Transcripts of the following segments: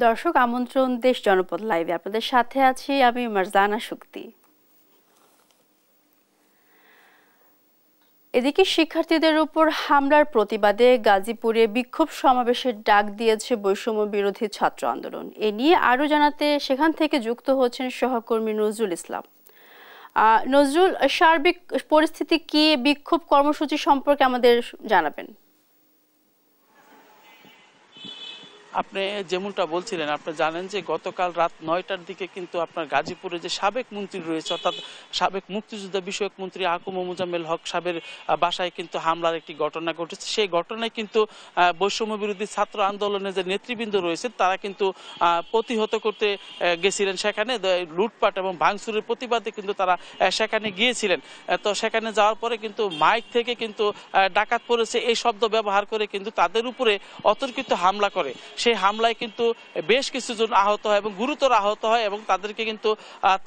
দর্শক আমন্ত্রণ দেশ জনপদ লাইভে আপনাদের সাথে আছি আমি মারজানা শক্তি। এদিকে শিক্ষার্থীদের উপর হামলার প্রতিবাদে গাজীপুরে বিক্ষোভ সমাবেশের ডাক দিয়েছে বৈষম্য বিরোধী ছাত্র আন্দোলন। এ নিয়ে আরো জানাতে সেখান থেকে যুক্ত হচ্ছেন সহকর্মী নজরুল ইসলাম। নজরুল, সার্বিক পরিস্থিতি কি, বিক্ষোভ কর্মসূচি সম্পর্কে আমাদের জানাবেন। আপনি যেমনটা বলছিলেন, আপনি জানেন যে গতকাল রাত ৯টার দিকে কিন্তু আপনার গাজীপুরে যে সাবেক মন্ত্রী রয়েছে, অর্থাৎ সাবেক মুক্তিযোদ্ধা বিষয়ক মন্ত্রী আকুম মোজাম্মেল হক সাহেবের বাসায় কিন্তু হামলার একটি ঘটনা ঘটেছে। সেই ঘটনায় কিন্তু বৈষম্য বিরোধী ছাত্র আন্দোলনের যে নেতৃবৃন্দ রয়েছে তারা কিন্তু প্রতিহত করতে গেছিলেন। সেখানে লুটপাট এবং ভাঙচুরের প্রতিবাদে কিন্তু তারা সেখানে গিয়েছিলেন। তো সেখানে যাওয়ার পরে কিন্তু মাইক থেকে কিন্তু ডাকাত পড়েছে এই শব্দ ব্যবহার করে কিন্তু তাদের উপরে অতর্কিত হামলা করে। সেই হামলায় কিন্তু বেশ কিছুজন আহত হয় এবং গুরুতর আহত হয় এবং তাদেরকে কিন্তু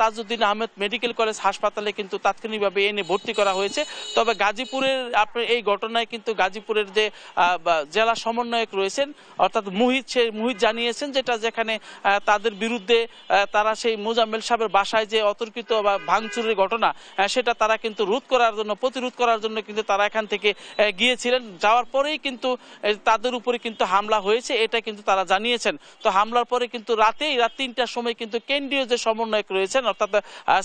তাজউদ্দিন আহমেদ মেডিকেল কলেজ হাসপাতালে কিন্তু তাৎক্ষণিকভাবে এনে ভর্তি করা হয়েছে। তবে গাজীপুরের আপনার এই ঘটনায় কিন্তু গাজীপুরের যে জেলা সমন্বয়ক রয়েছেন অর্থাৎ মুহিত জানিয়েছেন যেখানে তাদের বিরুদ্ধে তারা সেই মোজাম্মেল সাহেবের বাসায় যে অতর্কিত বা ভাঙচুরের ঘটনা সেটা তারা কিন্তু প্রতিরোধ করার জন্য কিন্তু তারা এখান থেকে গিয়েছিলেন। যাওয়ার পরেই কিন্তু তাদের উপরে কিন্তু হামলা হয়েছে, এটা কিন্তু তারা জানিয়েছেন। তো হামলার পরে কিন্তু রাত ৩টার সময় কিন্তু কেন্দ্রীয় যে সমন্বয়ক রয়েছেন অর্থাৎ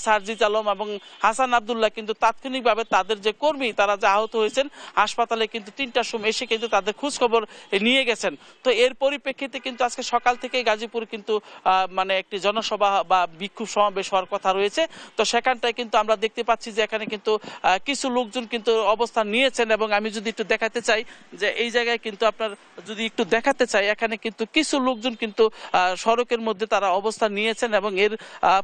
সারজিদ আলম এবং হাসান আব্দুল্লাহ কিন্তু তাৎক্ষণিকভাবে তাদের যে কর্মী তারা যে আহত হয়েছেন হাসপাতালে কিন্তু ৩টার সময় এসে কিন্তু তাদের খোঁজ খবর নিয়ে গেছেন। তো এর পরিপ্রেক্ষিতে কিন্তু আজকে সকাল থেকে গাজীপুর কিন্তু মানে একটি জনসভা বা বিক্ষোভ সমাবেশ হওয়ার কথা রয়েছে। তো সেখানটায় কিন্তু আমরা দেখতে পাচ্ছি যে এখানে কিন্তু কিছু লোকজন কিন্তু অবস্থান নিয়েছেন এবং আমি যদি একটু দেখাতে চাই যে এই জায়গায় কিন্তু আপনার যদি একটু দেখাতে চাই এখানে কিন্তু কিছু লোকজন কিন্তু সড়কের মধ্যে তারা অবস্থান নিয়েছেন এবং এর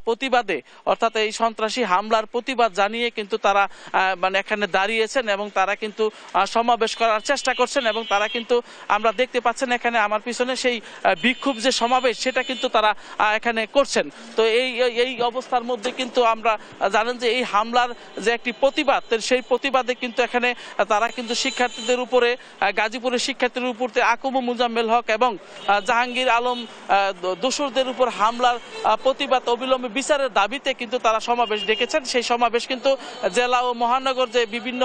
প্রতিবাদে অর্থাৎ এই সন্ত্রাসী হামলার প্রতিবাদ জানিয়ে কিন্তু তারা মানে এখানে দাঁড়িয়েছেন এবং তারা কিন্তু সমাবেশ করার চেষ্টা করছেন এবং তারা কিন্তু আমরা দেখতে পাচ্ছেন এখানে আমার পিছনে সেই বিক্ষোভ যে সমাবেশ সেটা কিন্তু তারা এখানে করছেন। তো এই অবস্থার মধ্যে কিন্তু আমরা জানেন যে এই হামলার যে একটি প্রতিবাদ সেই প্রতিবাদে কিন্তু এখানে তারা কিন্তু শিক্ষার্থীদের উপরে গাজীপুরের শিক্ষার্থীদের উপর আকুম মোজাম্মেল হক এবং জাহাঙ্গীর আলম দোসরদের উপর হামলার প্রতিবাদ অবিলম্বে বিচারের দাবিতে কিন্তু তারা সমাবেশ ডেকেছেন। সেই সমাবেশ কিন্তু জেলা ও মহানগর যে বিভিন্ন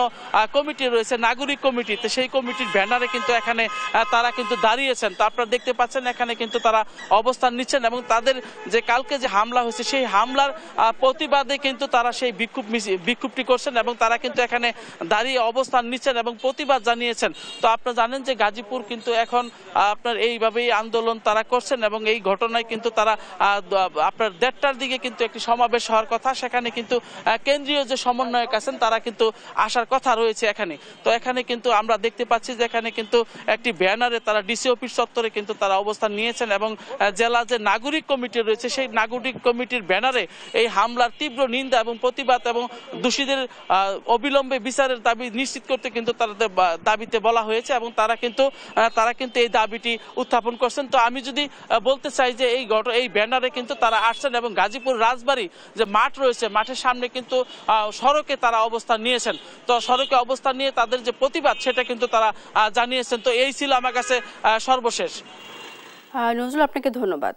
কমিটি রয়েছে নাগরিক কমিটিতে সেই কমিটির ব্যানারে কিন্তু এখানে তারা কিন্তু দাঁড়িয়েছেন। তো আপনারা দেখতে পাচ্ছেন এখানে কিন্তু তারা অবস্থান নিচ্ছেন এবং তাদের যে কালকে যে হামলা হয়েছে সেই হামলার প্রতিবাদে কিন্তু তারা সেই বিক্ষোভটি করছেন এবং তারা কিন্তু এখানে দাঁড়িয়ে অবস্থান নিচ্ছেন এবং প্রতিবাদ জানিয়েছেন। তো আপনারা জানেন যে গাজীপুর কিন্তু এখন আপনার এইভাবেই আন্দোলন তারা করছেন এবং এই ঘটনায় কিন্তু তারা আপনার ১:৩০টার দিকে কিন্তু একটি সমাবেশ হওয়ার কথা, সেখানে কিন্তু কেন্দ্রীয় যে সমন্বয়ক আছেন তারা কিন্তু আসার কথা রয়েছে এখানে। তো এখানে কিন্তু আমরা দেখতে পাচ্ছি যে এখানে কিন্তু একটি ব্যানারে তারা ডিসি অফিস চত্বরে কিন্তু তারা অবস্থান নিয়েছেন এবং জেলা যে নাগরিক কমিটি রয়েছে সেই নাগরিক কমিটির ব্যানারে এই হামলার তীব্র নিন্দা এবং প্রতিবাদ এবং দোষীদের অবিলম্বে বিচারের দাবি নিশ্চিত করতে কিন্তু তাদের দাবিতে বলা হয়েছে এবং তারা কিন্তু এই দাবিটি উত্থাপন করছেন। তো আমি যদি বলতে চাই যে এই ব্যানারে কিন্তু তারা আসছেন এবং গাজীপুর রাজবাড়ী যে মাঠ রয়েছে মাঠের সামনে কিন্তু সড়কে তারা অবস্থান নিয়েছেন। তো সড়কে অবস্থান নিয়ে তাদের যে প্রতিবাদ সেটা কিন্তু তারা জানিয়েছেন। তো এই ছিল আমার কাছে সর্বশেষ। নজরুল, আপনাকে ধন্যবাদ।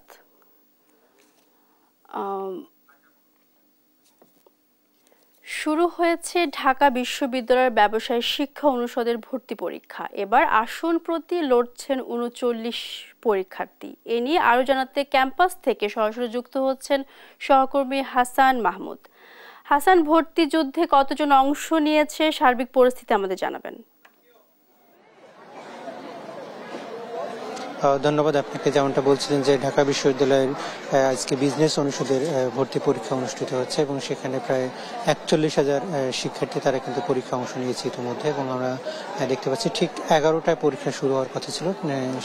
শুরু হয়েছে ঢাকা বিশ্ববিদ্যালয়ের ব্যবসায় শিক্ষা অনুষদের ভর্তি পরীক্ষা। এবার আসন প্রতি লড়ছেন ৩৯ পরীক্ষার্থী। এ নিয়ে আরো জানাতে ক্যাম্পাস থেকে সরাসরি যুক্ত হচ্ছেন সহকর্মী হাসান মাহমুদ। হাসান, ভর্তি যুদ্ধে কতজন অংশ নিয়েছে, সার্বিক পরিস্থিতি আমাদের জানাবেন। ধন্যবাদ আপনাকে। যেমনটা বলছিলেন যে ঢাকা বিশ্ববিদ্যালয়ের আজকে বিজনেস অনুষদের ভর্তি পরীক্ষা অনুষ্ঠিত হচ্ছে এবং সেখানে প্রায় ৪১,০০০ শিক্ষার্থী তারা কিন্তু পরীক্ষা অংশ নিয়েছে ইতিমধ্যে এবং আমরা দেখতে পাচ্ছি ঠিক ১১টায় পরীক্ষা শুরু হওয়ার কথা ছিল,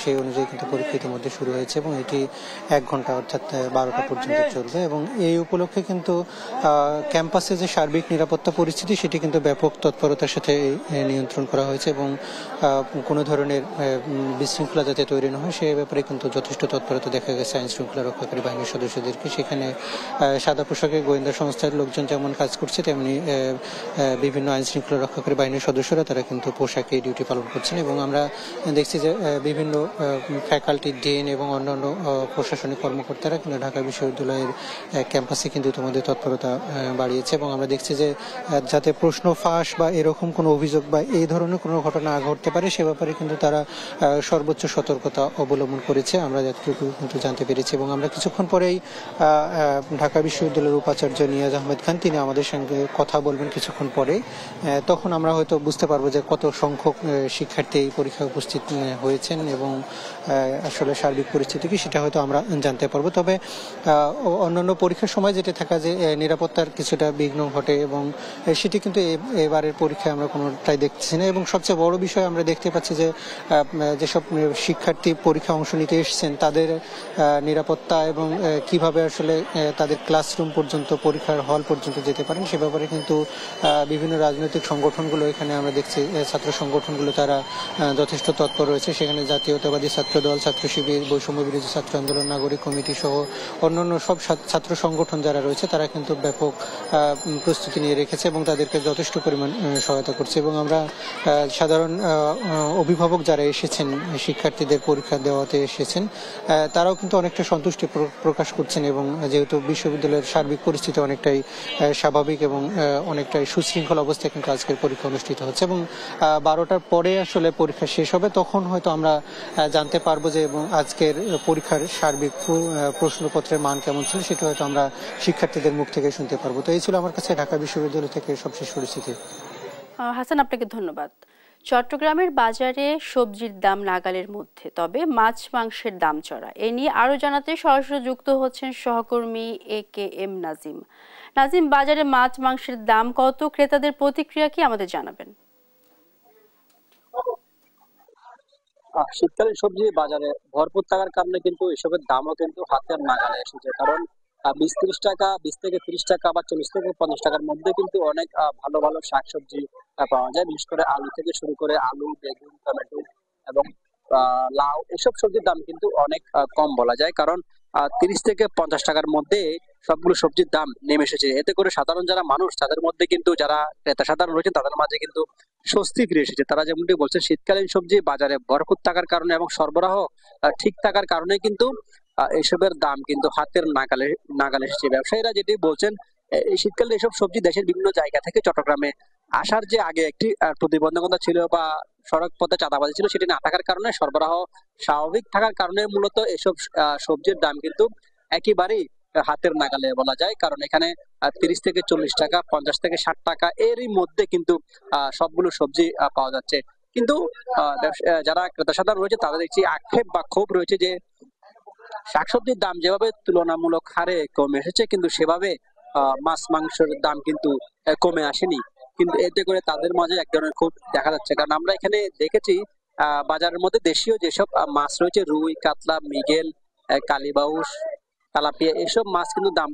সেই অনুযায়ী কিন্তু পরীক্ষা ইতিমধ্যে শুরু হয়েছে এবং এটি ১ ঘন্টা অর্থাৎ ১২টা পর্যন্ত চলবে এবং এই উপলক্ষে কিন্তু ক্যাম্পাসে যে সার্বিক নিরাপত্তা পরিস্থিতি সেটি কিন্তু ব্যাপক তৎপরতার সাথে নিয়ন্ত্রণ করা হয়েছে এবং কোনো ধরনের বিশৃঙ্খলা যাতে তৈরি না হয় হয় সে ব্যাপারে কিন্তু যথেষ্ট তৎপরতা দেখা গেছে আইন শৃঙ্খলা রক্ষাকারী বাহিনীর সদস্যদেরকে। সেখানে সাদা পোশাকে গোয়েন্দা সংস্থার লোকজন যেমন কাজ করছে, তেমনি বিভিন্ন আইন শৃঙ্খলা রক্ষাকারী বাহিনীর সদস্যরা তারা কিন্তু পোশাকে ডিউটি পালন করছেন। এবং আমরা দেখছি যে বিভিন্ন ফ্যাকাল্টি, ডিন এবং অন্যান্য প্রশাসনিক কর্মকর্তারা কিন্তু ঢাকা বিশ্ববিদ্যালয়ের ক্যাম্পাসে কিন্তু ইতিমধ্যে তৎপরতা বাড়িয়েছে। এবং আমরা দেখছি যে যাতে প্রশ্ন ফাঁস বা এরকম কোনো অভিযোগ বা এই ধরনের কোনো ঘটনা ঘটতে পারে সে ব্যাপারে কিন্তু তারা সর্বোচ্চ সতর্কতা অবলম্বন করেছে, আমরা যতটুকু কিন্তু জানতে পেরেছি। এবং আমরা কিছুক্ষণ পরেই ঢাকা বিশ্ববিদ্যালয়ের উপাচার্য নিয়াজ আহমেদ খান তিনি আমাদের সঙ্গে কথা বলবেন কিছুক্ষণ পরে। তখন আমরা হয়তো বুঝতে পারবো যে কত সংখ্যক শিক্ষার্থী এই পরীক্ষায় উপস্থিত হয়েছেন এবং আসলে সার্বিক পরিস্থিতি কি সেটা হয়তো আমরা জানতে পারবো। তবে অন্যান্য পরীক্ষার সময় যেটা থাকা যে নিরাপত্তার কিছুটা বিঘ্ন ঘটে এবং সেটি কিন্তু এবারের পরীক্ষায় আমরা কোনোটাই দেখছি না। এবং সবচেয়ে বড় বিষয় আমরা দেখতে পাচ্ছি যে যেসব শিক্ষার্থী পরীক্ষা অংশ নিতে এসেছেন তাদের নিরাপত্তা এবং কিভাবে আসলে তাদের ক্লাসরুম পর্যন্ত, পরীক্ষার হল পর্যন্ত যেতে পারেন সে ব্যাপারে কিন্তু বিভিন্ন রাজনৈতিক সংগঠনগুলো, এখানে আমরা দেখছি ছাত্র সংগঠনগুলো তারা যথেষ্ট তৎপর রয়েছে। সেখানে জাতীয়তাবাদী ছাত্র দল, ছাত্র শিবির, বৈষম্য বিরোধী ছাত্র আন্দোলন, নাগরিক কমিটি সহ অন্যান্য সব ছাত্র সংগঠন যারা রয়েছে তারা কিন্তু ব্যাপক প্রস্তুতি নিয়ে রেখেছে এবং তাদেরকে যথেষ্ট পরিমাণ সহায়তা করছে। এবং আমরা সাধারণ অভিভাবক যারা এসেছেন, শিক্ষার্থীদের পরীক্ষা দেওয়াতে এসেছেন, তারাও কিন্তু অনেকটা সন্তুষ্টি প্রকাশ করছেন। এবং যেহেতু বিশ্ববিদ্যালয়ের সার্বিক পরিস্থিতি অনেকটাই স্বাভাবিক এবং অনেকটাই সুশৃঙ্খল অবস্থায় কিন্তু আজকের পরীক্ষা অনুষ্ঠিত হচ্ছে। এবং 12টার পরে আসলে পরীক্ষা শেষ হবে, তখন হয়তো আমরা জানতে পারবো যে এবং আজকের পরীক্ষার সার্বিক প্রশ্নপত্রের মান কেমন ছিল সেটা হয়তো আমরা শিক্ষার্থীদের মুখ থেকে শুনতে পারবো। তো এই ছিল আমার কাছে ঢাকা বিশ্ববিদ্যালয় থেকে সবশেষ পরিস্থিতি। হাসান, আপনাকে ধন্যবাদ। চট্টগ্রামের বাজারে সবজির দাম নাগালের মধ্যে, তবে মাছ মাংসের দাম চড়া। এ নিয়ে আরো জানাতে সরাসরি যুক্ত হচ্ছেন সহকর্মী AKM নাজিম। নাজিম, বাজারে মাছ মাংসের দাম কত, ক্রেতাদের প্রতিক্রিয়া কি আমাদের জানাবেন? শীতকালীন সবজি বাজারে ভরপুর থাকার কারণে কিন্তু এসবের দামও কিন্তু হাতের নাগালে এসেছে। কারণ 20-30 টাকা, 20 থেকে 30 টাকা বা 40 থেকে 50 টাকার মধ্যে কিন্তু অনেক ভালো ভালো শাকসবজি পাওয়া যায়। বিশেষ করে আলু থেকে শুরু করে আলু, বেগুন, টমেটো এবং লাউ, এসব সবজির দাম কিন্তু অনেক কম বলা যায়। কারণ 30 থেকে 50 টাকার মধ্যে সবগুলো সবজির দাম নেমে এসেছে। এতে করে সাধারণ যারা মানুষ তাদের মধ্যে কিন্তু, যারা ক্রেতা সাধারণ রয়েছে তাদের মাঝে কিন্তু স্বস্তি ফিরে এসেছে। তারা যেমনটি বলছেন, শীতকালীন সবজি বাজারে ভরপুর থাকার কারণে এবং সরবরাহ ঠিক থাকার কারণে কিন্তু এসবের দাম কিন্তু হাতের নাগালে এসেছে। ব্যবসায়ীরা যেটি বলছেন, এই শীতকালে এসব সবজি দেশের বিভিন্ন জায়গা থেকে চট্টগ্রামে আসার যে আগে একটি প্রতিবন্ধকতা ছিল বা সড়ক পথে চাঁদাবাজি ছিল, সেটি না থাকার কারণে, সরবরাহ স্বাভাবিক থাকার কারণে মূলত এসব সবজির দাম কিন্তু একেবারেই হাতের নাগালে বলা যায়। কারণ এখানে 30 থেকে 40 টাকা, 50 থেকে 60 টাকা এরই মধ্যে কিন্তু সবগুলো সবজি পাওয়া যাচ্ছে। কিন্তু যারা ক্রেতা সাধারণ রয়েছে তাদের একটি আক্ষেপ বা ক্ষোভ রয়েছে যে শাকসবজির দাম যেভাবে তুলনামূলক হারে কমে এসেছে, কিন্তু সেভাবে মাছ মাংসের দাম কিন্তু কমে আসেনি। কিন্তু এতে করে তাদের মাঝে এক ধরনের ক্ষোভ দেখা যাচ্ছে। কারণ আমরা এখানে দেখেছি বাজারের মধ্যে দেশীয় যেসব মাছ রয়েছে, রুই, কাতলা, মৃগেল, কালীবাউস, তেলাপিয়া, এসব মাছ কিন্তু দাম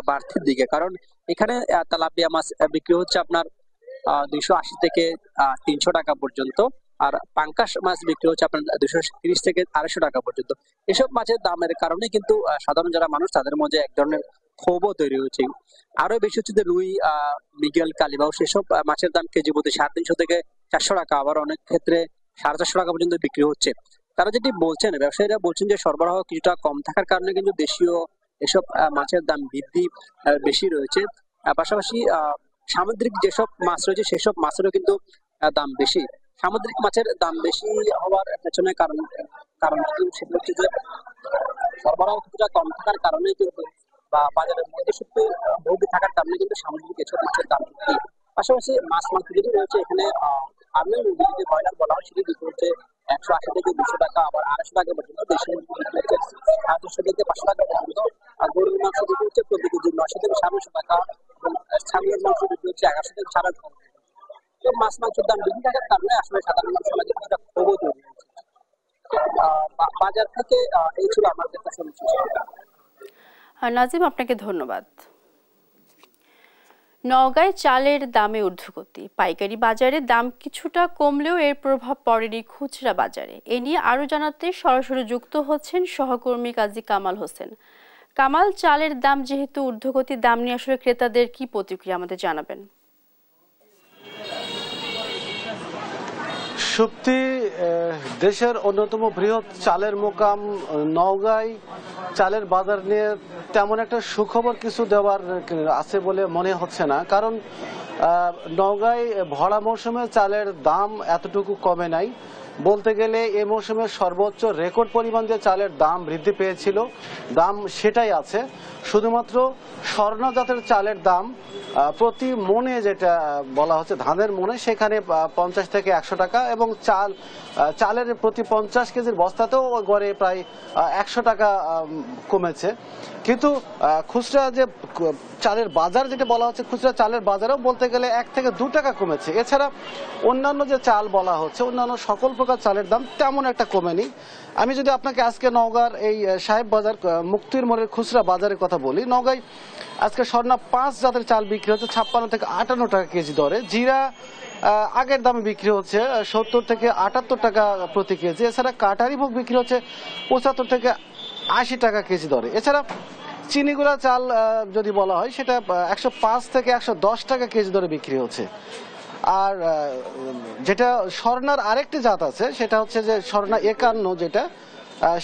বাড়তির দিকে। কারণ এখানে তেলাপিয়া মাছ বিক্রি হচ্ছে আপনার 280 থেকে 300 টাকা পর্যন্ত, আর পাঙ্কাশ মাছ বিক্রি হচ্ছে আপনার 230 থেকে 250 টাকা পর্যন্ত। এসব মাছের দামের কারণে কিন্তু সাধারণ যারা মানুষ তাদের মধ্যে এক ধরনের ক্ষোভও তৈরি হয়েছে। আরো বেশি হচ্ছে যে রুই, মৃগেল, কালীবাউস, এসব মাছের দাম কেজি প্রতি 350 থেকে 400 টাকা, আবার অনেক ক্ষেত্রে 450 টাকা পর্যন্ত বিক্রি হচ্ছে। তারা যেটি বলছেন, ব্যবসায়ীরা বলছেন যে সরবরাহ কিছুটা কম থাকার কারণে কিন্তু দেশীয় এসব মাছের দাম বৃদ্ধি বেশি রয়েছে। পাশাপাশি সামুদ্রিক যেসব মাছ রয়েছে সেসব মাছেরও কিন্তু দাম বেশি। সামুদ্রিক মাছের দাম বেশি হওয়ার পেছনে কারণ সেটা হচ্ছে যে সরবরাহ কিছুটা কম থাকার কারণে কিন্তু, বা বাজারের মধ্যস্বত্ব ভোগী থাকার কারণে কিন্তু সামুদ্রিক এসব মাছের দাম বেশি। পাশাপাশি মাছ মাংস যদি রয়েছে এখানে, ফার্মের মুরগি যদি ব্রয়লার বলা হয় সেটি বিক্রি হচ্ছে 180 থেকে 200 টাকা, আবার 250 টাকা পর্যন্ত। দেশি মুরগি বিক্রি হচ্ছে 400 থেকে 500 টাকা পর্যন্ত। আর গরুর মাংস বিক্রি হচ্ছে প্রতি কেজি 900 থেকে 950 টাকা, এবং ছাগলের মাংস বিক্রি হচ্ছে 1100 থেকে 1500 টাকা। মাছ মাংসের দাম বেশি থাকার কারণে আসলে সাধারণ মানুষের মাঝে একটা ক্ষোভও তৈরি হয়েছে। বাজার থেকে এই ছিল আমার কাছে সমস্যা। নাজিম, আপনাকে ধন্যবাদ। নওগাঁয় চালের দামে ঊর্ধ্বগতি, পাইকারি বাজারে দাম কিছুটা কমলেও এর প্রভাব পড়েনি খুচরা বাজারে। এ নিয়ে আরো জানাতে সরাসরি যুক্ত হচ্ছেন সহকর্মী কাজী কামাল হোসেন। কামাল, চালের দাম যেহেতু ঊর্ধ্বগতি, দাম নিয়ে আসলে ক্রেতাদের কি প্রতিক্রিয়া আমাদের জানাবেন? সুপ্তি, দেশের অন্যতম বৃহৎ চালের মোকাম নওগাঁয় চালের বাজার নিয়ে তেমন একটা সুখবর কিছু দেওয়ার আছে বলে মনে হচ্ছে না, কারণ নওগাঁয় ভরা মৌসুমে চালের দাম এতটুকু কমে নাই। বলতে গেলে এই মৌসুমে সর্বোচ্চ রেকর্ড পরিমাণ যে চালের দাম বৃদ্ধি পেয়েছিল, দাম সেটাই আছে। শুধুমাত্র স্বর্ণ জাতের চালের দাম প্রতি মনে, যেটা বলা হচ্ছে ধানের মনে, সেখানে 50 থেকে 100 টাকা, এবং চালের প্রতি 50 কেজির বস্তাতেও গড়ে প্রায় 100 টাকা কমেছে। কিন্তু খুচরা যে চালের বাজার যেটা বলা হচ্ছে, খুচরা চালের বাজারেও বলতে গেলে 1 থেকে 2 টাকা কমেছে। এছাড়া অন্যান্য যে চাল বলা হচ্ছে, অন্যান্য সকল প্রকার চালের দাম তেমন একটা কমেনি। আমি যদি আপনাকে আজকে নওগাঁর এই সাহেব বাজার মুক্তির মোড়ের খুচরা বাজারের কথা বলি, নওগাঁয় আজকে স্বর্ণা 5 জাতের চাল বিক্রি হচ্ছে 56 থেকে 58 টাকা কেজি দরে। জিরা আগের দামে বিক্রি হচ্ছে 70 থেকে 78 টাকা প্রতি কেজি। এছাড়া কাটারি ভোগ বিক্রি হচ্ছে 75 থেকে 80 টাকা কেজি দরে। এছাড়া চিনিগুড়া চাল যদি বলা হয়, সেটা 105 থেকে 110 টাকা কেজি দরে বিক্রি হচ্ছে। আর যেটা স্বর্ণার আরেকটি জাত আছে, সেটা হচ্ছে যে স্বর্ণা 51, যেটা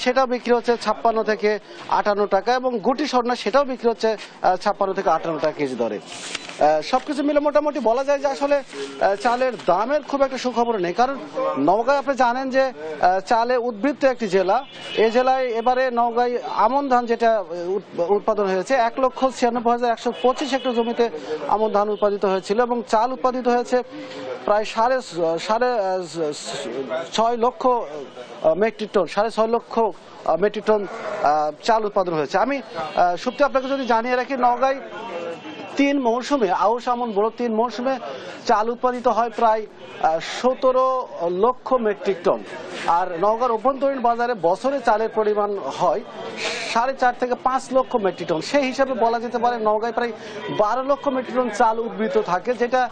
সেটাও বিক্রি হচ্ছে 56 থেকে 58 টাকা, এবং গুটি স্বর্ণা সেটাও বিক্রি হচ্ছে 56 থেকে 58 টাকা কেজি দরে। সবকিছু মিলে মোটামুটি বলা যায় যে আসলে চালের দামের খুব একটা সুখবর নেই, কারণ নওগাঁয় আপনি জানেন যে চালে উদ্বৃত্ত একটি জেলা। এই জেলায় এবারে নওগাঁয় আমন ধান যেটা উৎপাদন হয়েছে 1,96,125 হেক্টর জমিতে আমন ধান উৎপাদিত হয়েছিল, এবং চাল উৎপাদিত হয়েছে প্রায় সাড়ে 6 লক্ষ মেট্রিক টন, 6.5 লক্ষ মেট্রিক টন চাল উৎপাদন হয়েছে। আমি সত্যি আপনাকে যদি জানিয়ে রাখি, নওগাঁয় 3 মৌসুমে, আউশ আমন বড় 3 মৌসুমে চাল উৎপাদিত হয় প্রায় 17 লক্ষ মেট্রিক টন। আর নওগাঁর অভ্যন্তরীণ বাজারে বছরে চালের পরিমাণ হয় 4.5 থেকে 5 লক্ষ মেট্রিক টন। সেই হিসাবে বলা যেতে পারে নওগাঁয় প্রায় 12 লক্ষ মেট্রিক টন চাল উদ্বৃত্ত থাকে, যেটা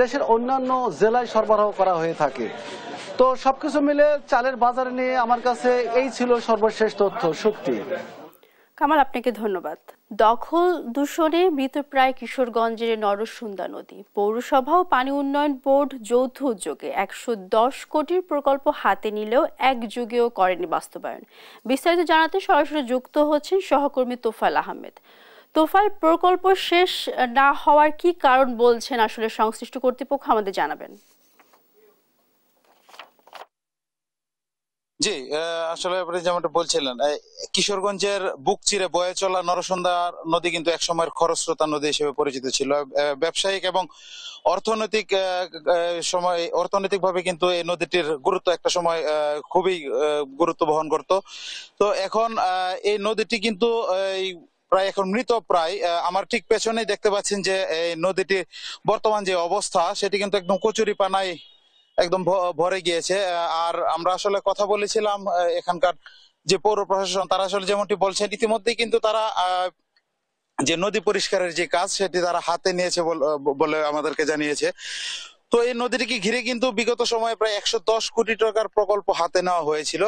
দেশের অন্যান্য জেলায় সরবরাহ করা হয়ে থাকে। তো সবকিছু মিলে চালের বাজার নিয়ে আমার কাছে এই ছিল সর্বশেষ তথ্য। শক্তি। কামাল, আপনাকে ধন্যবাদ। দখল দূষণে মৃতপ্রায় কিশোরগঞ্জের নরসুন্দা নদী। পৌরসভা ও পানি উন্নয়ন বোর্ড যৌথ উদ্যোগে 110 কোটির প্রকল্প হাতে নিলেও একযুগেও করেনি বাস্তবায়ন। বিস্তারিত জানাতে সরাসরি যুক্ত হচ্ছেন সহকর্মী তোফায়েল আহমেদ। তোফায়েল, প্রকল্প শেষ না হওয়ার কি কারণ বলছেন আসলে সংশ্লিষ্ট কর্তৃপক্ষ, আমাদের জানাবেন। জি, আসলে আপনি যেমনটা বলছিলেন, কিশোরগঞ্জের বুক চিরে বয়ে চলা নরসুন্দা নদী কিন্তু একসময়ের খরস্রোতা নদী হিসেবে পরিচিত ছিল। ব্যবসায়িক এবং অর্থনৈতিকভাবে কিন্তু এই নদীটির গুরুত্ব একটা সময় খুবই গুরুত্ব বহন করত। তো এখন এই নদীটি কিন্তু প্রায় এখন মৃত প্রায়। আমার ঠিক পেছনেই দেখতে পাচ্ছেন যে এই নদীটির বর্তমান যে অবস্থা, সেটি কিন্তু একদম কচুরি পানায় একদম ভরে গিয়েছে। আর আমরা আসলে কথা বলেছিলাম এখানকার যে পৌর প্রশাসন, তারা আসলে যেমনটি বলছেন, ইতিমধ্যেই কিন্তু তারা যে নদী পরিষ্কারের যে কাজ, সেটি তারা হাতে নিয়েছে বলে আমাদেরকে জানিয়েছে। তো এই নদীটিকে ঘিরে কিন্তু বিগত সময়ে প্রায় 110 কোটি টাকার প্রকল্প হাতে নেওয়া হয়েছিল।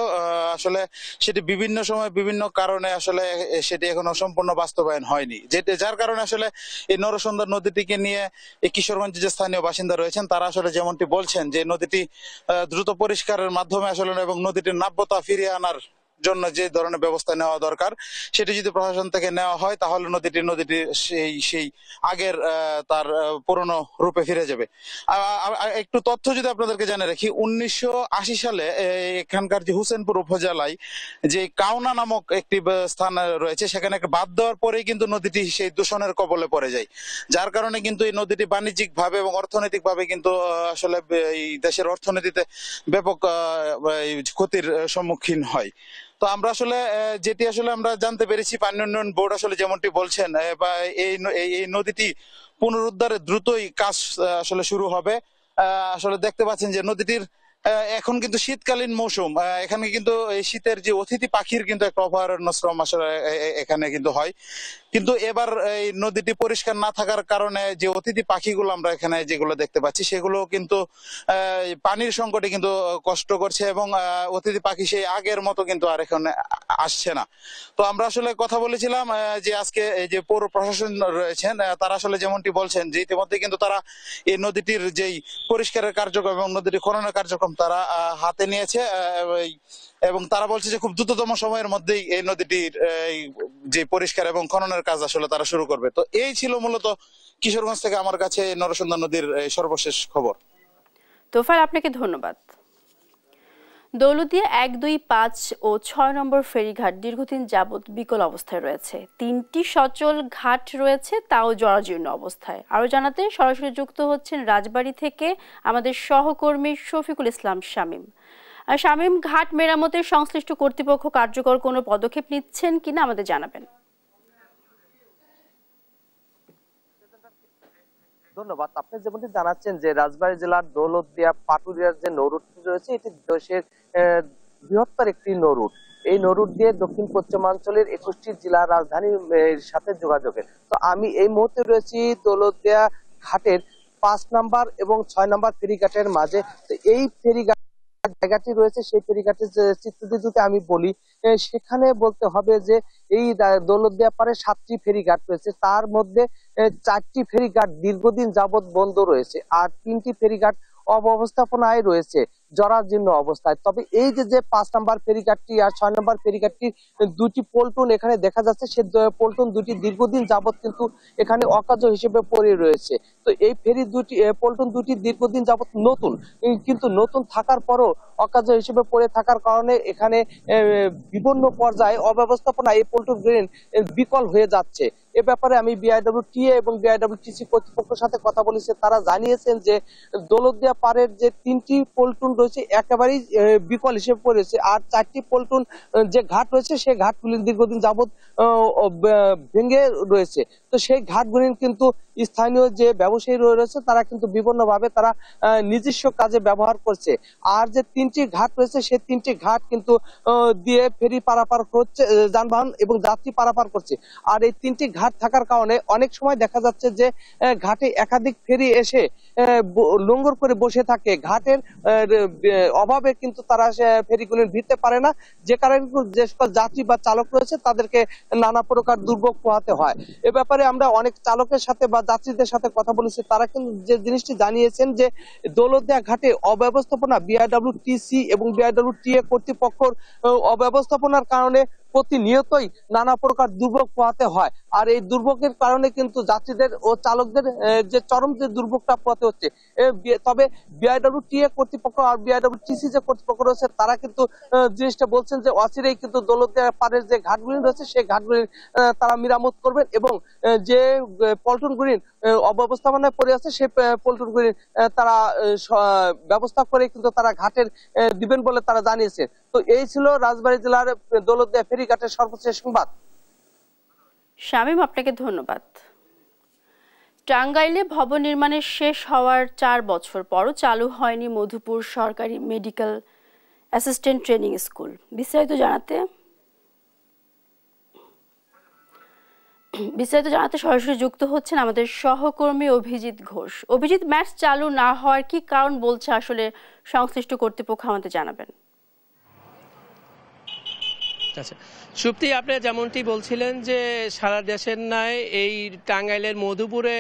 আসলে সেটি বিভিন্ন সময় বিভিন্ন কারণে আসলে সেটি এখনো সম্পূর্ণ বাস্তবায়ন হয়নি, যার কারণে আসলে এই নরসুন্দা নদীটিকে নিয়ে এই কিশোরগঞ্জের যে স্থানীয় বাসিন্দা রয়েছেন, তারা আসলে যেমনটি বলছেন যে নদীটি দ্রুত পরিষ্কারের মাধ্যমে আসলে এবং নদীটির নাব্যতা ফিরিয়ে আনার জন্য যে ধরনের ব্যবস্থা নেওয়া দরকার, সেটি যদি প্রশাসন থেকে নেওয়া হয়, তাহলে নদীটি সেই আগের তার পুরনো রূপে ফিরে যাবে। একটু তথ্য যদি আপনাদেরকে জানিয়ে রাখি, 1980 সালে এখানকার যে হুসেনপুর উপজেলায় যে কাউনা নামক একটি স্থান রয়েছে, সেখানে একটা বাঁধ দেওয়ার পরেই কিন্তু নদীটি সেই দূষণের কবলে পড়ে যায়, যার কারণে কিন্তু এই নদীটি বাণিজ্যিক ভাবে এবং অর্থনৈতিক ভাবে কিন্তু আসলে এই দেশের অর্থনীতিতে ব্যাপক ক্ষতির সম্মুখীন হয়। তো আমরা আসলে যেটি আসলে আমরা জানতে পেরেছি, পানি উন্নয়ন বোর্ড আসলে যেমনটি বলছেন, বা এই নদীটি পুনরুদ্ধারে দ্রুতই কাজ আসলে শুরু হবে। আসলে দেখতে পাচ্ছেন যে নদীটির এখন কিন্তু শীতকালীন মৌসুম, এখানে কিন্তু এই শীতের যে অতিথি পাখির কিন্তু একটা অভয়ারণ্যশ্রম আসলে এখানে কিন্তু হয়। কিন্তু এবার এই নদীটি পরিষ্কার না থাকার কারণে যে অতিথি পাখিগুলো আমরা এখানে যেগুলো দেখতে পাচ্ছি সেগুলো কিন্তু পানির সংকটে কিন্তু কষ্ট করছে, এবং অতিথি পাখি সেই আগের মতো কিন্তু আর এখানে আসছে না। তো আমরা আসলে কথা বলেছিলাম যে আজকে এই যে পৌর প্রশাসন রয়েছেন তারা আসলে যেমনটি বলছেন যে ইতিমধ্যে কিন্তু তারা এই নদীটির যেই পরিষ্কারের কার্যক্রম এবং নদীটি খননের কার্যক্রম তারা হাতে নিয়েছে, এবং তারা বলছে যে খুব দ্রুততম সময়ের মধ্যেই এই নদীটির যে পরিষ্কার এবং খননের কাজ আসলে তারা শুরু করবে। তো এই ছিল মূলত কিশোরগঞ্জ থেকে আমার কাছে নরসুন্দর নদীর সর্বশেষ খবর। তোফায়েল, আপনাকে ধন্যবাদ। দৌলতদিয়া 1, 2, 5 ও 6 নম্বর ফেরিঘাট দীর্ঘদিন যাবৎ বিকল অবস্থায় রয়েছে। 3টি সচল ঘাট রয়েছে, তাও জরাজীর্ণ অবস্থায়। আরও জানাতে সরাসরি যুক্ত হচ্ছেন রাজবাড়ী থেকে আমাদের সহকর্মী শফিকুল ইসলাম শামীম। শামীম, ঘাট মেরামতের সংশ্লিষ্ট কর্তৃপক্ষ কার্যকর কোনো পদক্ষেপ নিচ্ছেন কিনা আমাদের জানাবেন। ধন্যবাদ। আপনি যেমনটি জানাচ্ছেন যে রাজবাড়ী জেলার দৌলতদিয়া পাটুরিয়ার যে নৌরুটটি রয়েছে এটি দেশের বৃহত্তর একটি নৌরুট। এই নৌরুট দিয়ে দক্ষিণ পশ্চিমাঞ্চলের 21টি জেলার রাজধানীর সাথে যোগাযোগের। তো আমি এই মুহূর্তে রয়েছি দৌলতদিয়া ঘাটের 5 নম্বর এবং 6 নম্বর ফেরিঘাটের মাঝে। তো এই ফেরিঘাট জায়গাটি রয়েছে, সেই ফেরিঘাটের চিত্রটি যদি আমি বলি, সেখানে বলতে হবে যে এই দৌলতদিয়া পারে 7টি ফেরিঘাট রয়েছে, তার মধ্যে 4টি ফেরিঘাট দীর্ঘদিন যাবৎ বন্ধ রয়েছে, আর 3টি ফেরিঘাট অব্যবস্থাপনায় রয়েছে, জরাজীর্ণ অবস্থায়। তবে এই যে 5 নম্বর ফেরিঘাটটি আর 6 নম্বর ফেরিঘাটটির 2টি পল্টন এখানে দেখা যাচ্ছে, সে পল্টন দুটি দীর্ঘদিন যাবৎ কিন্তু এখানে অকার্য হিসেবে পড়ে রয়েছে। তো এই পল্টন দুটি দীর্ঘদিন যাবৎ নতুন, কিন্তু নতুন থাকার পরও অকার্য হিসেবে পড়ে থাকার কারণে এখানে বিভিন্ন পর্যায়ে অব্যবস্থাপনা এই পল্টন গ্রিন বিকল হয়ে যাচ্ছে। এ ব্যাপারে আমি বিআইডব্লিউটিএ এবং বিআইডব্লিউটিসি কর্তৃপক্ষের সাথে কথা বলেছি। তারা জানিয়েছেন যে দৌলতদিয়া পাড়ের যে 3টি পল্টন রয়েছে একেবারেই বিকল হিসেবে পড়েছে, আর 4টি পল্টন যে ঘাট রয়েছে সেই ঘাটগুলি দীর্ঘদিন যাবৎ ভেঙে রয়েছে। তো সেই ঘাটগুলি কিন্তু স্থানীয় যে ব্যবসায়ী রয়েছে তারা কিন্তু বিভিন্নভাবে তারা নিজস্ব কাজে ব্যবহার করছে। আর যে 3টি ঘাট রয়েছে সেই 3টি ঘাট কিন্তু দিয়ে ফেরি পারাপার করছে, যানবাহন এবং যাত্রী পারাপার করছে। আর এই 3টি ঘাট থাকার কারণে অনেক সময় দেখা যাচ্ছে যে ঘাটে একাধিক ফেরি এসে লঙ্গর করে বসে থাকে। ঘাটের অভাবে কিন্তু তারা ফেরিগুলি ভিড়তে পারে না, যে কারণে যে সকল যাত্রী বা চালক রয়েছে তাদেরকে নানা প্রকার দুর্ভোগ পোহাতে হয়। এ ব্যাপারে আমরা অনেক চালকের সাথে বা যাত্রীদের সাথে কথা বলেছি, তারা কিন্তু যে জিনিসটি জানিয়েছেন যে দৌলতদিয়া ঘাটে অব্যবস্থাপনা, বিআইডব্লিউটিসি এবং বিআইডব্লিউটিএ কর্তৃপক্ষের অব্যবস্থাপনার কারণে প্রতিনিয়তই নানা প্রকার দুর্ভোগ পোহাতে হয়। আর এই দুর্ভোগের কারণে কিন্তু যাত্রীদের ও চালকদের যে চরম যে দুর্ভোগটা পোহাতে হচ্ছে। তবে বিআইডব্লিউটিএ কর্তৃপক্ষ আর বিআইডব্লিউটিসি যে কর্তৃপক্ষ রয়েছে তারা কিন্তু জিনিসটা বলছেন যে অচিরেই কিন্তু দৌলতদিয়া পাড়ের যে ঘাটগুলি রয়েছে সেই ঘাটগুলি তারা মেরামত করবেন, এবং যে পল্টনগুলি অব্যবস্থাপনায় পড়ে আছে সেই পল্টনগুলি তারা ব্যবস্থা করে কিন্তু তারা ঘাটের দিবেন বলে তারা জানিয়েছে। তো এই ছিল রাজবাড়ী জেলার দৌলতদিয়া ফেরিঘাটের সর্বশেষ সংবাদ। শামীম, আপনাকে ধন্যবাদ। টাঙ্গাইলে ভবন নির্মাণের শেষ হওয়ার 4 বছর পরও চালু হয়নি মধুপুর সরকারি মেডিকেল অ্যাসিস্ট্যান্ট ট্রেনিং স্কুল। বিস্তারিত জানাতে সরাসরি যুক্ত হচ্ছেন আমাদের সহকর্মী অভিজিৎ ঘোষ। অভিজিৎ, ম্যাচ চালু না হওয়ার কি কারণ বলছে আসলে সংশ্লিষ্ট কর্তৃপক্ষ, আমাদের জানাবেন। আচ্ছা সুপ্তি, আপনি যেমনটি বলছিলেন যে সারা দেশের ন্যায় এই টাঙ্গাইলের মধুপুরে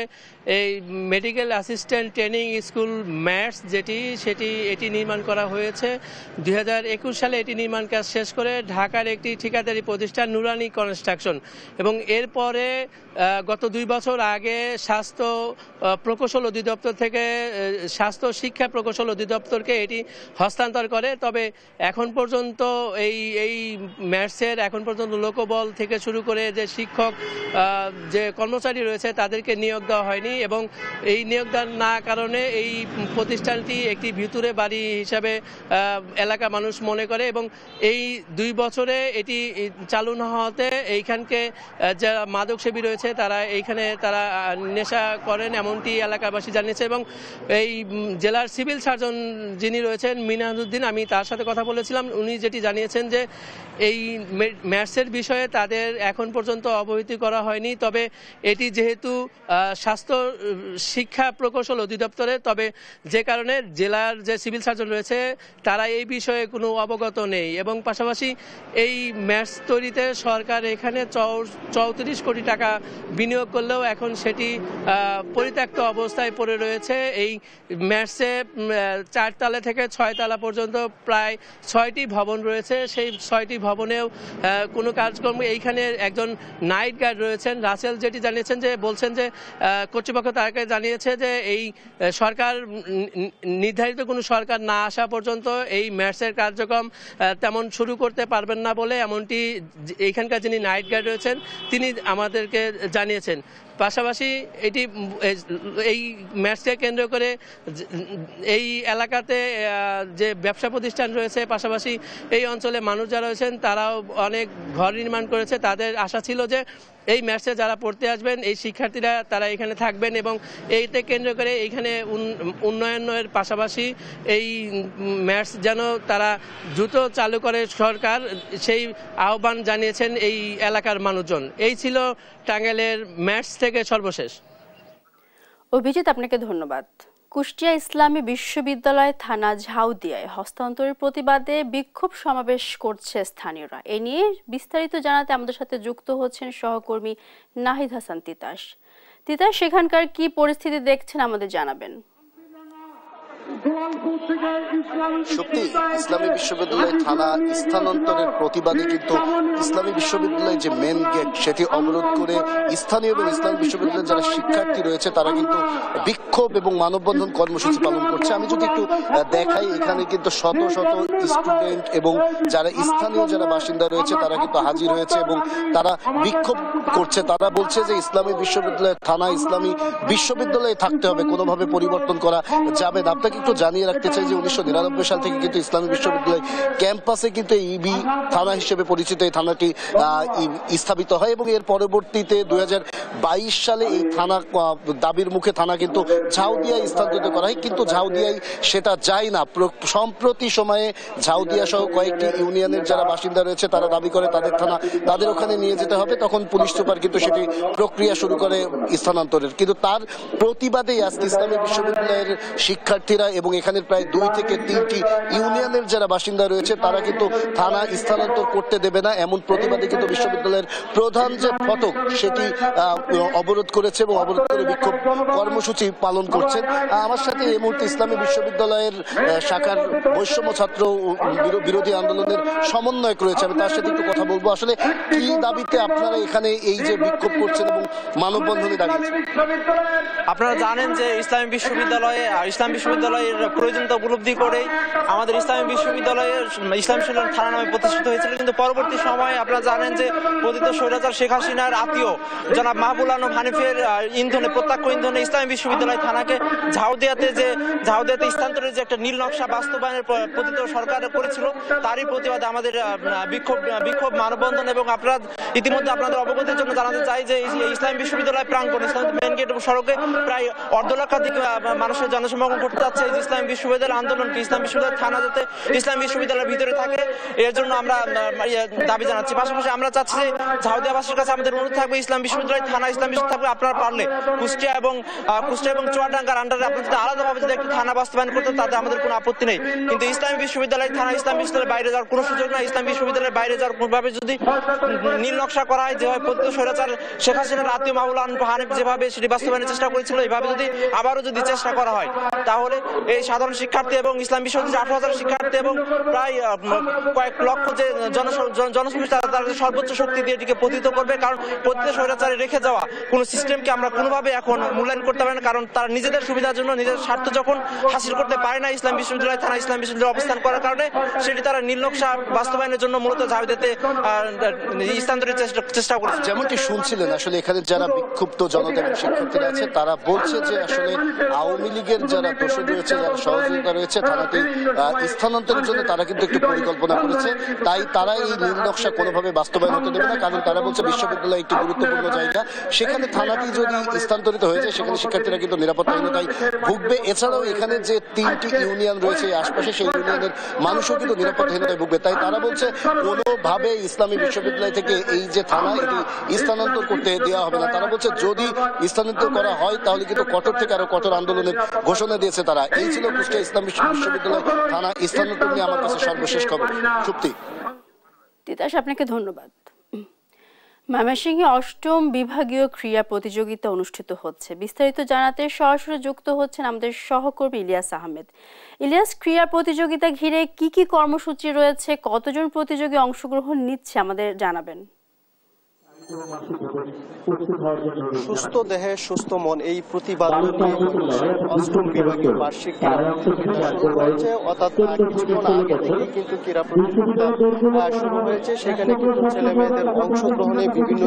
এই medical assistant training school mats এটি নির্মাণ করা হয়েছে 2021 সালে। এটি নির্মাণ কাজ শেষ করে ঢাকার একটি ঠিকাদারি প্রতিষ্ঠান নুরানি কনস্ট্রাকশন, এবং এরপরে গত 2 বছর আগে স্বাস্থ্য প্রকৌশল অধিদপ্তর থেকে স্বাস্থ্য শিক্ষা প্রকৌশল অধিদপ্তরকে এটি হস্তান্তর করে। তবে এখন পর্যন্ত এই ম্যাটস ম্যাথসের এখন পর্যন্ত লোকবল থেকে শুরু করে যে শিক্ষক যে কর্মচারী রয়েছে তাদেরকে নিয়োগ দেওয়া হয়নি এবং এই নিয়োগ দেওয়ার না কারণে এই প্রতিষ্ঠানটি একটি ভিতরে বাড়ি হিসাবে এলাকা মানুষ মনে করে এবং এই 2 বছরে এটি চালু না হওয়াতে এইখানকে যারা মাদকসেবী রয়েছে তারা এইখানে তারা নেশা করেন এমনটি এলাকাবাসী জানিয়েছে এবং এই জেলার সিভিল সার্জন যিনি রয়েছেন মিনাজউদ্দিন, আমি তার সাথে কথা বলেছিলাম, উনি যেটি জানিয়েছেন যে এই ম্যাথসের বিষয়ে তাদের এখন পর্যন্ত অবহিত করা হয়নি, তবে এটি যেহেতু স্বাস্থ্য শিক্ষা প্রকৌশল অধিদপ্তরে, তবে যে কারণে জেলার যে সিভিল সার্জন রয়েছে তারা এই বিষয়ে কোনো অবগত নেই এবং পাশাপাশি এই ম্যাথস তৈরিতে সরকার এখানে 34 কোটি টাকা বিনিয়োগ করলেও এখন সেটি পরিত্যক্ত অবস্থায় পড়ে রয়েছে। এই ম্যাথসে 4 তলা থেকে 6 তলা পর্যন্ত প্রায় 6টি ভবন রয়েছে, সেই 6টি ভবনেও কোনো কাজকর্ম, এইখানে একজন নাইট গার্ড রয়েছেন রাসেল, যেটি জানিয়েছেন যে বলছেন যে কর্তৃপক্ষ তাকে জানিয়েছে যে এই সরকার নির্ধারিত কোনো সরকার না আসা পর্যন্ত এই ম্যাথসের কার্যক্রম তেমন শুরু করতে পারবেন না বলে এমনটি এইখানকার যিনি নাইট গার্ড রয়েছেন তিনি আমাদেরকে জানিয়েছেন। পাশাপাশি এটি এই ম্যাথসকে কেন্দ্র করে এই এলাকাতে যে ব্যবসা প্রতিষ্ঠান রয়েছে, পাশাপাশি এই অঞ্চলে মানুষ যারা রয়েছেন তারাও অনেক ঘর নির্মাণ করেছে। তাদের আশা ছিল যে এই ম্যাথসে যারা পড়তে আসবেন এই শিক্ষার্থীরা তারা এখানে থাকবেন এবং এইতে কেন্দ্র করে এইখানে উন্নয়নের পাশাপাশি এই ম্যাথস যেন তারা দ্রুত চালু করে সরকার, সেই আহ্বান জানিয়েছেন এই এলাকার মানুষজন। এই ছিল টাঙ্গাইলের ম্যাথস থেকে সর্বশেষ। অভিজিৎ, আপনাকে ধন্যবাদ। কুষ্টিয়া ইসলামী বিশ্ববিদ্যালয় থানা ঝাউদিয়ায় হস্তান্তরের প্রতিবাদে বিক্ষোভ সমাবেশ করছে স্থানীয়রা। এ নিয়ে বিস্তারিত জানাতে আমাদের সাথে যুক্ত হচ্ছেন সহকর্মী নাহিদ হাসান তিতাস। তিতাস, সেখানকার কি পরিস্থিতি দেখছেন আমাদের জানাবেন। সত্যি ইসলামী বিশ্ববিদ্যালয় থানা স্থানান্তরের প্রতিবাদে কিন্তু ইসলামী বিশ্ববিদ্যালয়ের যে মেন গেট সেটি অবরোধ করে স্থানীয় এবং ইসলামী বিশ্ববিদ্যালয়ের যারা শিক্ষার্থী রয়েছে তারা কিন্তু বিক্ষোভ এবং মানববন্ধন কর্মসূচি পালন করছে। আমি যদি একটু দেখাই, এখানে কিন্তু শত শত স্টুডেন্ট এবং যারা স্থানীয় যারা বাসিন্দা রয়েছে তারা কিন্তু হাজির হয়েছে এবং তারা বিক্ষোভ করছে। তারা বলছে যে ইসলামী বিশ্ববিদ্যালয়ের থানা ইসলামী বিশ্ববিদ্যালয়ে থাকতে হবে, কোনোভাবে পরিবর্তন করা যাবে না। আপনাকে একটু জানিয়ে রাখতে চাই যে 1999 সাল থেকে কিন্তু ইসলামী বিশ্ববিদ্যালয় ক্যাম্পাসে কিন্তু ইবি থানা হিসেবে পরিচিত এই থানাটি স্থাপিত হয় এবং এর পরবর্তীতে 2022 সালে এই থানা দাবির মুখে থানা কিন্তু ঝাউদিয়ায় স্থানান্তরিত করা হয়, কিন্তু ঝাউদিয়ায় সেটা যায় না। সম্প্রতি সময়ে ঝাউদিয়া সহ কয়েকটি ইউনিয়নের যারা বাসিন্দা রয়েছে তারা দাবি করে তাদের থানা তাদের ওখানে নিয়ে যেতে হবে, তখন পুলিশ সুপার কিন্তু সেটি প্রক্রিয়া শুরু করে স্থানান্তরের। কিন্তু তার প্রতিবাদেই আজকে ইসলামী বিশ্ববিদ্যালয়ের শিক্ষার্থীরা এবং এখানের প্রায় 2 থেকে 3টি ইউনিয়নের যারা বাসিন্দা রয়েছে তারা কিন্তু থানা স্থানান্তর করতে দেবে না, এমন প্রতিবাদে কিন্তু বিশ্ববিদ্যালয়ের প্রধান যে ফটক সেটি অবরোধ করেছে এবং অবরোধ করে বিক্ষোভ কর্মসূচি পালন করছে। আমার সাথে এই মুহূর্তে ইসলামী বিশ্ববিদ্যালয়ের শাখার বৈষম্য ছাত্র বিরোধী আন্দোলনের সমন্বয়ক রয়েছে, আমি তার সাথে একটু কথা বলবো। আসলে কি দাবিতে আপনারা এখানে এই যে বিক্ষোভ করছেন এবং মানববন্ধনে দাঁড়িয়েছেন? আপনারা জানেন যে ইসলামী বিশ্ববিদ্যালয়ের প্রয়োজনীয়তা উপলব্ধি করে আমাদের ইসলামী বিশ্ববিদ্যালয়ের ইসলামী বিশ্ববিদ্যালয় থানা নামে প্রতিষ্ঠিত হয়েছিল, কিন্তু পরবর্তী সময়ে আপনারা জানেন যে পতিত স্বৈরাচার শেখ হাসিনার আত্মীয় জনাব মাহবুল আলম হানিফের ইন্ধনে প্রত্যক্ষ ইন্ধনে ইসলামী বিশ্ববিদ্যালয় থানাকে ঝাউদিয়াতে স্থানান্তরের যে একটা নীল নকশা বাস্তবায়নের পতিত সরকার করেছিল, তারই প্রতিবাদে আমাদের বিক্ষোভ মানববন্ধন। এবং আপনারা ইতিমধ্যে আপনাদের অবগতির জন্য জানাতে চাই যে ইসলামী বিশ্ববিদ্যালয় প্রাঙ্গণ ইসলামী মেন গেট এবং সড়কে প্রায় 1.5 লক্ষাধিক মানুষের জনসমাগম করতে যাচ্ছে। এই ইসলামী বিশ্ববিদ্যালয় আন্দোলনকে ইসলামী বিশ্ববিদ্যালয় থানা যাতে ইসলামী বিশ্ববিদ্যালয়ের ভিতরে থাকে এর জন্য আমরা দাবি জানাচ্ছি। পাশাপাশি আমরা চাচ্ছি যে ঝাউদিয়াবাসীর কাছে আমাদের অনুরোধ থাকবে ইসলাম বিশ্ববিদ্যালয় থানা ইসলাম বিশ্ববিদ্যালয় থাকবে, আপনারা পারলে কুষ্টিয়া এবং চুয়াডাঙ্গার আন্ডারে আপনারা যদি আলাদাভাবে যদি একটি থানা বাস্তবায়ন করতে তাতে আমাদের কোনো আপত্তি নেই, কিন্তু ইসলামী বিশ্ববিদ্যালয় থানা ইসলাম বিশ্ববিদ্যালয়ের বাইরে যাওয়ার কোনো সুযোগ নাই। ইসলাম বিশ্ববিদ্যালয়ের বাইরে যাওয়ার কোনোভাবে যদি নীল নকশা করা হয়, যেভাবে পতিত স্বৈরাচার শেখ হাসিনার আত্মীয় মাহবুল আলম হানিফ যেভাবে সেটি বাস্তবায়নের চেষ্টা করেছিল, এইভাবে যদি আবারও যদি চেষ্টা করা হয় তাহলে এই সাধারণ শিক্ষার্থী এবং ইসলাম বিশ্ববিদ্যালয়ের 18,000 শিক্ষার্থী এবং প্রায় কয়েক লক্ষ যে জনসমষ্টি তারা সর্বোচ্চ শক্তি দিয়ে এটিকে প্রতিহত করবে। কারণ পতিত স্বৈরাচারী রেখে যাওয়া কোনো সিস্টেমকে আমরা কোনোভাবে এখন মূল্যায়ন করতে পারি না, কারণ তারা নিজেদের সুবিধার জন্য নিজের স্বার্থ যখন হাসিল করতে পারে না ইসলাম বিশ্ববিদ্যালয় থানা ইসলাম বিশ্ববিদ্যালয়ে অবস্থান করার কারণে, সেটি তারা নীলনকশা বাস্তবায়নের জন্য মূলত জাভেদাতে স্থানান্তরের চেষ্টা করছে। যেমনটি শুনছিলেন, আসলে এখানে যারা বিক্ষুব্ধ জনতা এবং শিক্ষার্থীরা আছে তারা বলছে যে আসলে আওয়ামী লীগের যারা দোষর রয়েছে, যারা সহযোগিতা রয়েছে থানাতে স্থানান্তরের জন্য তারা কিন্তু একটু পরিকল্পনা করেছে, তাই তারা এই নীল নকশা কোনোভাবে বাস্তবায়ন হতে দেবে না। কারণ তারা বলছে বিশ্ববিদ্যালয় একটি গুরুত্বপূর্ণ জায়গা, সেখানে থানাটি যদি স্থানান্তরিত হয়ে যায় সেখানে শিক্ষার্থীরা কিন্তু নিরাপত্তাহীনতায় ভুগবে। এছাড়াও এখানে যে 3টি ইউনিয়ন রয়েছে আশপাশে, সেই ইউনিয়নের মানুষও কিন্তু নিরাপত্তাহীনতায় ভুগবে। তাই তারা বলছে কোনোভাবে ইসলামী বিশ্ববিদ্যালয় থেকে এই যে থানা এটি স্থানান্তর করতে দেওয়া হবে না। তারা বলছে যদি স্থানান্তর করা হয় তাহলে কিন্তু কঠোর থেকে আরো কঠোর আন্দোলনের ঘোষণা দিয়েছে তারা। এই ছিল কুষ্টিয়া ইসলামী বিশ্ববিদ্যালয় থানা স্থানান্তর নিয়ে আমার কাছে সর্বশেষ খবর। চুক্তি তিতাস, আপনাকে ধন্যবাদ। ময়মনসিংহে ৮ম বিভাগীয় ক্রীড়া প্রতিযোগিতা অনুষ্ঠিত হচ্ছে। বিস্তারিত জানাতে সরাসরি যুক্ত হচ্ছেন আমাদের সহকর্মী ইলিয়াস আহমেদ। ইলিয়াস, ক্রীড়া প্রতিযোগিতা ঘিরে কি কি কর্মসূচি রয়েছে, কতজন প্রতিযোগী অংশগ্রহণ নিচ্ছে আমাদের জানাবেন। সুস্থ দেহে সুস্থ মন এই প্রতিবাদ নিয়ে ৮ম বিভাগীয় বার্ষিক ক্রীড়া প্রতিযোগিতা শুরু হয়েছে। অর্থাৎ কিছুক্ষণ আগে থেকেই কিন্তু ক্রীড়া প্রতিযোগিতা শুরু হয়েছে। সেখানে কিন্তু ছেলে মেয়েদের অংশগ্রহণে বিভিন্ন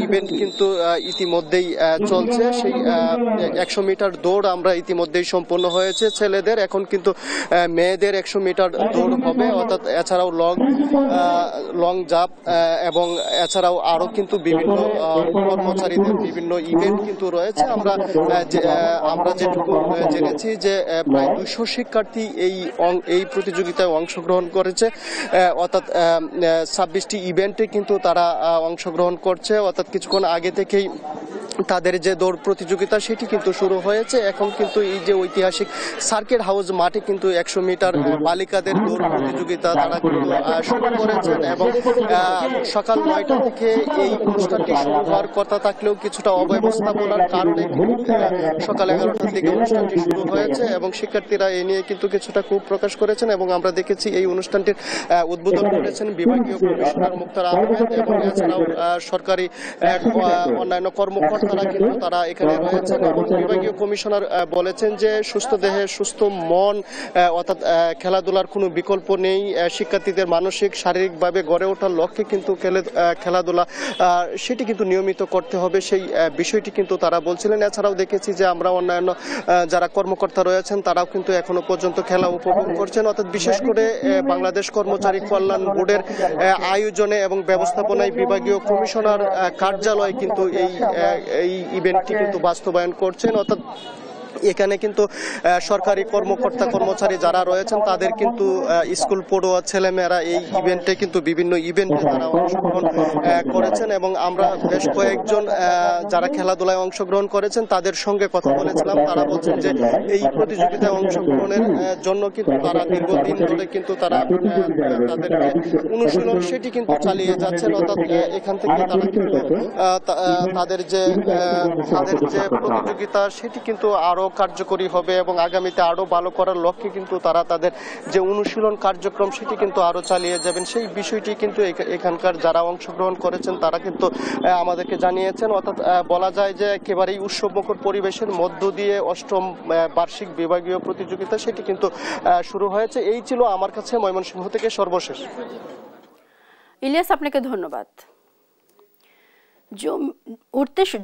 ইভেন্ট কিন্তু ইতিমধ্যেই চলছে। সেই ১০০ মিটার দৌড় আমরা ইতিমধ্যেই সম্পন্ন হয়েছে ছেলেদের। এখন কিন্তু মেয়েদের ১০০ মিটার দৌড় হবে। অর্থাৎ এছাড়াও লং জাম্প এবং এছাড়াও আরো কিন্তু বিভিন্ন কর্মচারীদের বিভিন্ন ইভেন্ট কিন্তু রয়েছে। আমরা যেটুকু জেনেছি যে প্রায় ২০০ শিক্ষার্থী এই প্রতিযোগিতায় অংশগ্রহণ করেছে। অর্থাৎ ২৬টি ইভেন্টে কিন্তু তারা অংশগ্রহণ করছে। অর্থাৎ কিছুক্ষণ আগে থেকেই তাদের যে দৌড় প্রতিযোগিতা সেটি কিন্তু শুরু হয়েছে। এখন কিন্তু এই যে ঐতিহাসিক সার্কিট হাউস মাঠে কিন্তু ১০০ মিটার বালিকাদের দৌড় প্রতিযোগিতা তারা কিন্তু শুরু করেছেন এবং সকাল ৯টা থেকে এই অনুষ্ঠানটি শুরু হওয়ার কথা থাকলেও কিছুটা অব্যবস্থাপনার কারণে সকাল ১১টার দিকে অনুষ্ঠানটি শুরু হয়েছে এবং শিক্ষার্থীরা এ নিয়ে কিন্তু কিছুটা ক্ষোভ প্রকাশ করেছেন এবং আমরা দেখেছি এই অনুষ্ঠানটির উদ্বোধন করেছেন বিভাগীয় কমিশনার মুক্তার আহমেদ এবং এছাড়াও সরকারি অন্যান্য কর্মকর্তারা কিন্তু তারা এখানে রয়েছেন এবং বিভাগীয় কমিশনার বলেছেন যে সুস্থ দেহে সুস্থ মন, অর্থাৎ খেলাধুলার কোনো বিকল্প নেই। শিক্ষার্থীদের মানসিক শারীরিকভাবে গড়ে ওঠার লক্ষ্যে কিন্তু খেলাধুলা সেটি কিন্তু নিয়মিত করতে হবে, সেই বিষয়টি কিন্তু তারা বলছিলেন। এছাড়াও দেখেছি যে আমরা অন্যান্য যারা কর্মকর্তা রয়েছেন তারাও কিন্তু এখনো পর্যন্ত খেলা উপভোগ করছেন। অর্থাৎ বিশেষ করে বাংলাদেশ কর্মচারী কল্যাণ বোর্ডের আয়োজনে এবং ব্যবস্থাপনায় বিভাগীয় কমিশনার কার্যালয় কিন্তু এই ইভেন্টটি কিন্তু বাস্তবায়ন করছেন। অর্থাৎ এখানে কিন্তু সরকারি কর্মকর্তা কর্মচারী যারা রয়েছেন তাদের কিন্তু স্কুল পড়ুয়া ছেলেমেয়েরা এই ইভেন্টে কিন্তু বিভিন্ন ইভেন্টে তারা অংশগ্রহণ করেছেন এবং আমরা বেশ কয়েকজন যারা খেলাধুলায় অংশগ্রহণ করেছেন তাদের সঙ্গে কথা বলেছিলাম। তারা বলছেন যে এই প্রতিযোগিতায় অংশগ্রহণের জন্য কিন্তু তারা দীর্ঘদিন ধরে কিন্তু তারা তাদের অনুশীলন সেটি কিন্তু চালিয়ে যাচ্ছেন। অর্থাৎ এখান থেকে তারা কিন্তু তাদের যে প্রতিযোগিতা সেটি কিন্তু আরো কার্যকরী হবে এবং আগামীতে আরো ভালো করার লক্ষ্যে কিন্তু তারা তাদের যে অনুশীলন কার্যক্রম সেটি কিন্তু আরো চালিয়ে যাবেন। সেই বিষয়টি কিন্তু এখানকার যারা অংশগ্রহণ করেছেন তারা কিন্তু আমাদেরকে জানিয়েছেন। অর্থাৎ বলা যায় যে একেবারেই উৎসবমুখর পরিবেশের মধ্য দিয়ে ৮ম বার্ষিক বিভাগীয় প্রতিযোগিতা সেটি কিন্তু শুরু হয়েছে। এই ছিল আমার কাছে ময়মনসিংহ থেকে সর্বশেষ। ইলিয়াস, আপনাকে ধন্যবাদ।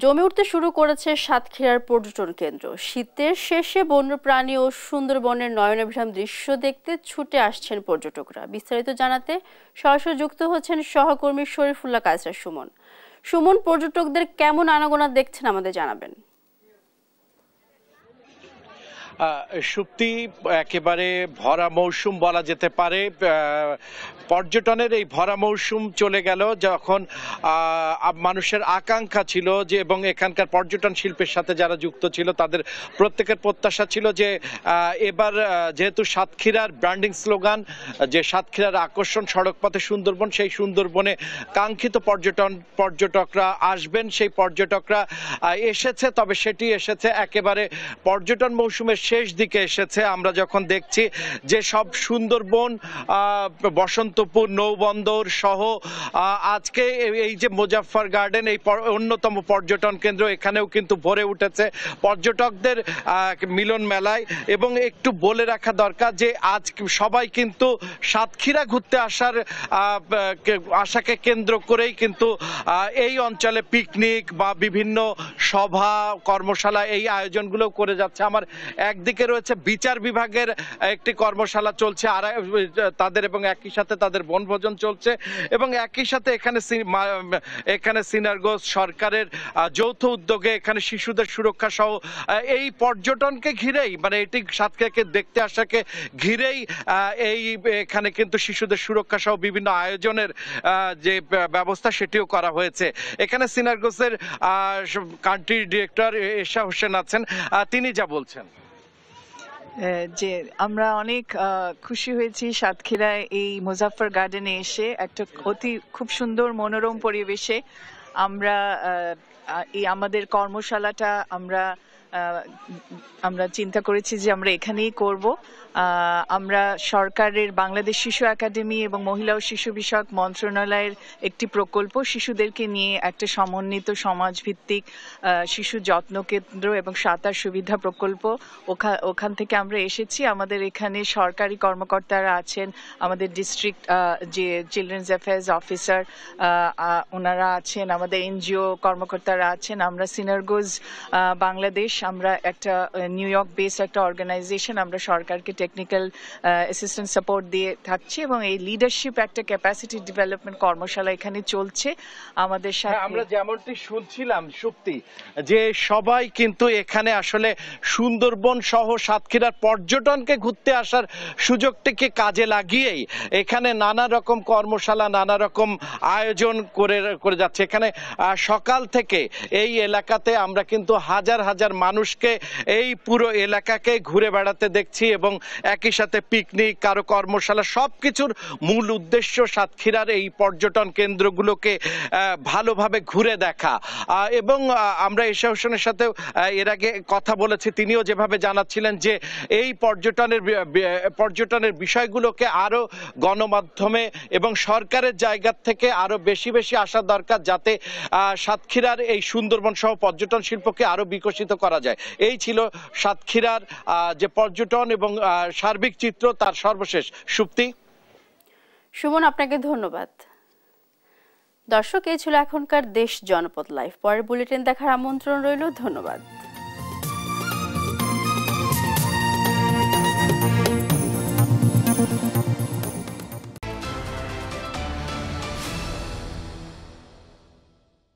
জমে উঠতে শুরু করেছে সাতক্ষীরার পর্যটন কেন্দ্র। শীতের শেষে বন্যপ্রাণী ও সুন্দরবনের নয়নাভিরাম দৃশ্য দেখতে ছুটে আসছেন পর্যটকরা। বিস্তারিত জানাতে সরাসরি যুক্ত হচ্ছেন সহকর্মী শরীফুল্লাহ কায়সার সুমন। পর্যটকদের কেমন আনাগোনা দেখছেন আমাদের জানাবেন। সুপ্তি একেবারে ভরা মৌসুম বলা যেতে পারে। পর্যটনের এই ভরা মৌসুম চলে গেল যখন মানুষের আকাঙ্ক্ষা ছিল যে, এবং এখানকার পর্যটন শিল্পের সাথে যারা যুক্ত ছিল তাদের প্রত্যেকের প্রত্যাশা ছিল যে এবার যেহেতু সাতক্ষীরার ব্র্যান্ডিং স্লোগান যে সাতক্ষীরার আকর্ষণ সড়কপথে সুন্দরবন, সেই সুন্দরবনে কাঙ্ক্ষিত পর্যটকরা আসবেন, সেই পর্যটকরা এসেছে। তবে সেটি এসেছে একেবারে পর্যটন মৌসুমের শেষ দিকে এসেছে। আমরা যখন দেখছি যে সব সুন্দরবন, বসন্তপুর, নৌবন্দর সহ আজকে এই যে মুজাফফর গার্ডেন, এই অন্যতম পর্যটন কেন্দ্র, এখানেও কিন্তু ভরে উঠেছে পর্যটকদের মিলন মেলায়। এবং একটু বলে রাখা দরকার যে আজ সবাই কিন্তু সাতক্ষীরা ঘুরতে আশাকে কেন্দ্র করেই কিন্তু এই অঞ্চলে পিকনিক বা বিভিন্ন সভা কর্মশালা এই আয়োজনগুলো করে যাচ্ছে। আমার একদিকে রয়েছে বিচার বিভাগের একটি কর্মশালা চলছে, আর তাদের এবং একই সাথে তাদের বনভোজন চলছে, এবং একই সাথে এখানে সিনারগঞ্জ সরকারের যৌথ উদ্যোগে এখানে শিশুদের সুরক্ষা সহ এই পর্যটনকে ঘিরেই, মানে এটি সাতক্ষীরাকে দেখতে আসাকে ঘিরেই এখানে কিন্তু শিশুদের সুরক্ষা সহ বিভিন্ন আয়োজনের যে ব্যবস্থা সেটিও করা হয়েছে। এখানে সিনারগঞ্জের কান্ট্রি ডিরেক্টর এশা হোসেন আছেন, তিনি যা বলছেন। যে আমরা অনেক খুশি হয়েছি সাতক্ষীরায় এই মুজাফফর গার্ডেনে এসে, একটা খুব সুন্দর মনোরম পরিবেশে আমরা এই আমাদের কর্মশালাটা আমরা চিন্তা করেছি যে আমরা এখানেই করব। আমরা সরকারের বাংলাদেশ শিশু একাডেমি এবং মহিলা ও শিশু বিষয়ক মন্ত্রণালয়ের একটি প্রকল্প, শিশুদেরকে নিয়ে একটা সমন্বিত সমাজভিত্তিক শিশু যত্ন কেন্দ্র এবং সাঁতার সুবিধা প্রকল্প, ওখান থেকে আমরা এসেছি। আমাদের এখানে সরকারি কর্মকর্তারা আছেন, আমাদের ডিস্ট্রিক্ট যে চিলড্রেন্স অ্যাফেয়ার্স অফিসার ওনারা আছেন, আমাদের এনজিও কর্মকর্তারা আছেন। আমরা সিনারগঞ্জ বাংলাদেশ, আমরা একটা নিউ ইয়র্ক বেস একটা অর্গানাইজেশন, আমরা সরকারকে টেকনিক্যাল অ্যাসিস্ট্যান্ট সাপোর্ট দিয়ে থাকছি, এবং এই লিডারশিপ একটা ক্যাপাসিটি ডেভেলপমেন্ট কর্মশালা এখানে চলছে আমাদের সাথে। আমরা যেমনটি শুনছিলাম সুপ্তি, যে সবাই কিন্তু এখানে আসলে সুন্দরবন সহ সাতক্ষীরার পর্যটনকে ঘুরতে আসার সুযোগটিকে কাজে লাগিয়েই এখানে নানা রকম কর্মশালা, নানা রকম আয়োজন করে যাচ্ছে। এখানে সকাল থেকে এই এলাকাতে আমরা কিন্তু হাজার হাজার মানুষকে এই পুরো এলাকাকে ঘুরে বেড়াতে দেখছি, এবং একই সাথে পিকনিক, কারো কর্মশালা, সবকিছুর মূল উদ্দেশ্য সাতক্ষীরার এই পর্যটন কেন্দ্রগুলোকে ভালোভাবে ঘুরে দেখা। এবং আমরা এশা হোসেনের সাথে এর আগে কথা বলেছি, তিনিও যেভাবে জানাচ্ছিলেন যে এই পর্যটনের বিষয়গুলোকে আরো গণমাধ্যমে এবং সরকারের জায়গা থেকে আরো বেশি বেশি আসা দরকার, যাতে সাতক্ষীরার এই সুন্দরবন সহ পর্যটন শিল্পকে আরো বিকশিত করা যায়। এই ছিল সাতক্ষীরার যে পর্যটন এবং সার্বিক চিত্র, তার সর্বশেষ। সুপ্তি, সুমন, আপনাকে ধন্যবাদ। দর্শক, এই ছিল এখনকার দেশ জনপদ লাইভ। পরের বুলেটিন দেখার আমন্ত্রণ রইল। ধন্যবাদ।